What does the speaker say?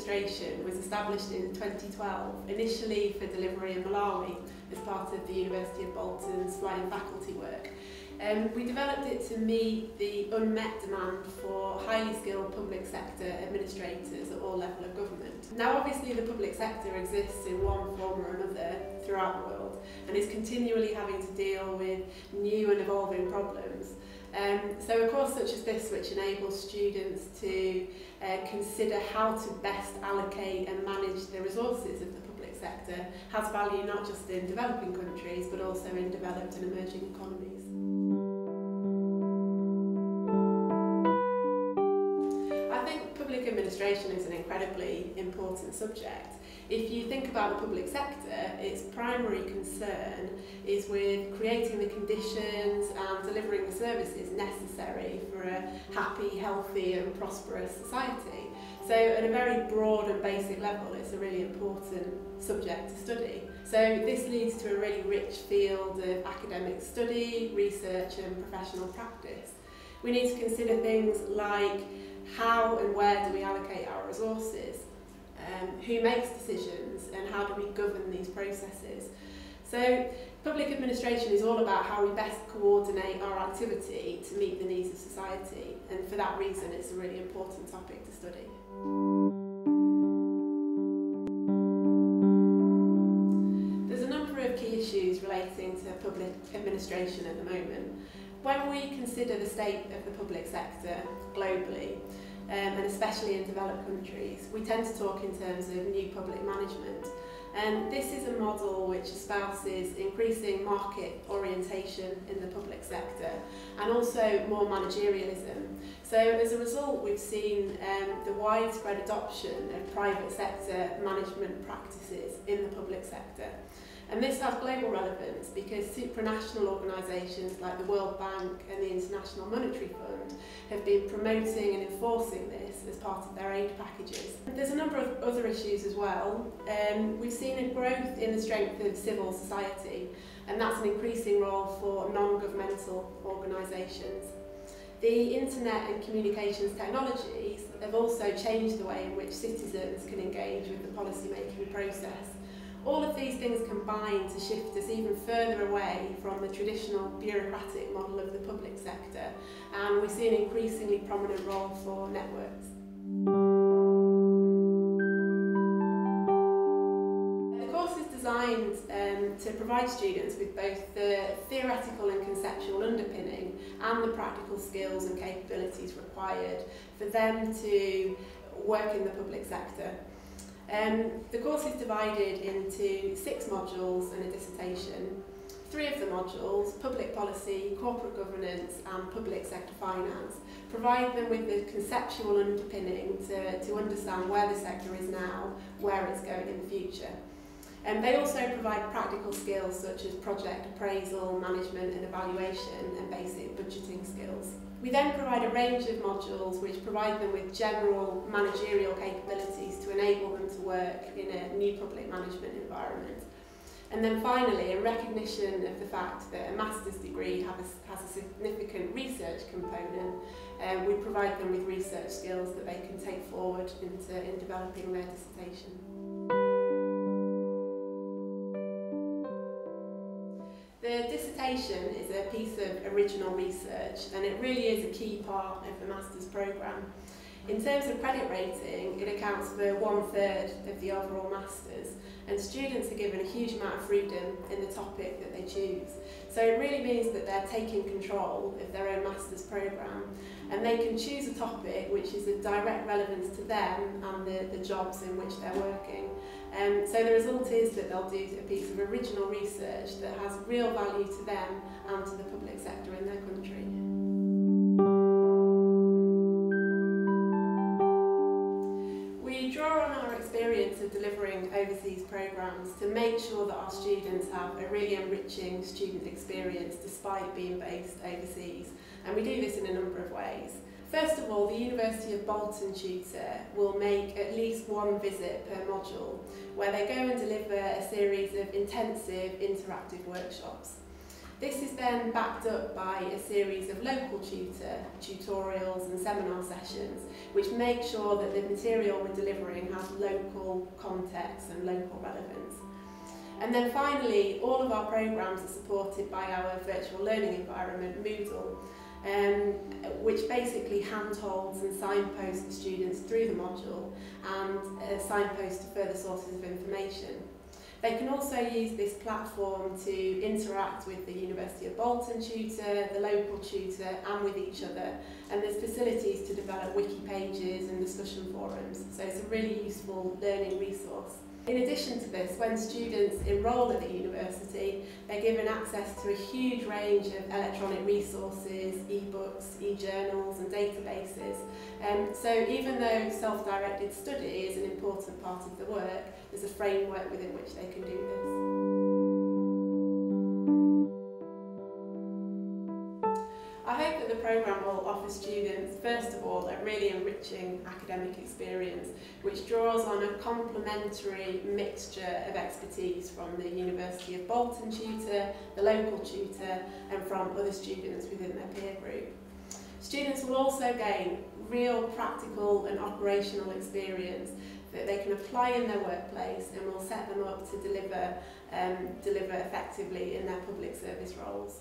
Administration was established in 2012, initially for delivery in Malawi as part of the University of Bolton's flying faculty work. We developed it to meet the unmet demand for highly skilled public sector administrators at all levels of government. Now obviously the public sector exists in one form or another throughout the world and is continually having to deal with new and evolving problems. So a course such as this, which enables students to consider how to best allocate and manage the resources of the public sector, has value not just in developing countries but also in developed and emerging economies. I think public administration is an incredibly important subject. If you think about the public sector, its primary concern is with creating the conditions and delivering the services necessary for a happy, healthy and prosperous society. So at a very broad and basic level, it's a really important subject to study. So this leads to a really rich field of academic study, research and professional practice. We need to consider things like how and where do we allocate our resources? Who makes decisions and how do we govern these processes? So public administration is all about how we best coordinate our activity to meet the needs of society, and for that reason it's a really important topic to study. There's a number of key issues relating to public administration at the moment. When we consider the state of the public sector globally, and especially in developed countries, we tend to talk in terms of new public management. And this is a model which espouses increasing market orientation in the public sector and also more managerialism. So as a result, we've seen the widespread adoption of private sector management practices in the public sector. And this has global relevance because supranational organisations like the World Bank and the International Monetary Fund have been promoting and enforcing this as part of their aid packages. There's a number of other issues as well. We've seen a growth in the strength of civil society, and that's an increasing role for non-governmental organisations. The internet and communications technologies have also changed the way in which citizens can engage with the policy-making process. All of these things combine to shift us even further away from the traditional bureaucratic model of the public sector, and we see an increasingly prominent role for networks. The course is designed to provide students with both the theoretical and conceptual underpinning and the practical skills and capabilities required for them to work in the public sector. The course is divided into 6 modules and a dissertation. 3 of the modules, public policy, corporate governance and public sector finance, provide them with the conceptual underpinning to understand where the sector is now, where it's going in the future. And they also provide practical skills such as project appraisal, management and evaluation and basic budgeting skills. We then provide a range of modules which provide them with general managerial capabilities to enable them to work in a new public management environment. And then finally, in recognition of the fact that a master's degree has a significant research component, we provide them with research skills that they can take forward in developing their dissertation. The dissertation is a piece of original research and it really is a key part of the master's programme. In terms of credit rating, it accounts for 1/3 of the overall masters, and students are given a huge amount of freedom in the topic that they choose. So it really means that they're taking control of their own master's programme, and they can choose a topic which is of direct relevance to them and the jobs in which they're working. So the result is that they'll do a piece of original research that has real value to them and to the public sector in their country. We draw on our experience of delivering overseas programmes to make sure that our students have a really enriching student experience despite being based overseas, and we do this in a number of ways. First of all, the University of Bolton tutor will make at least 1 visit per module where they go and deliver a series of intensive interactive workshops. This is then backed up by a series of local tutorials and seminar sessions which make sure that the material we're delivering has local context and local relevance. And then finally, all of our programmes are supported by our virtual learning environment, Moodle, which basically handholds and signposts students through the module and signposts to further sources of information. They can also use this platform to interact with the University of Bolton tutor, the local tutor and with each other, and there's facilities to develop wiki pages and discussion forums, so it's a really useful learning resource. In addition to this, when students enrol at the university, they're given access to a huge range of electronic resources, e-books, e-journals and databases. So even though self-directed study is an important part of the work, there's a framework within which they can do this. I hope that the programme will offer students, first of all, a really enriching academic experience which draws on a complementary mixture of expertise from the University of Bolton tutor, the local tutor and from other students within their peer group. Students will also gain real practical and operational experience that they can apply in their workplace and will set them up to deliver effectively in their public service roles.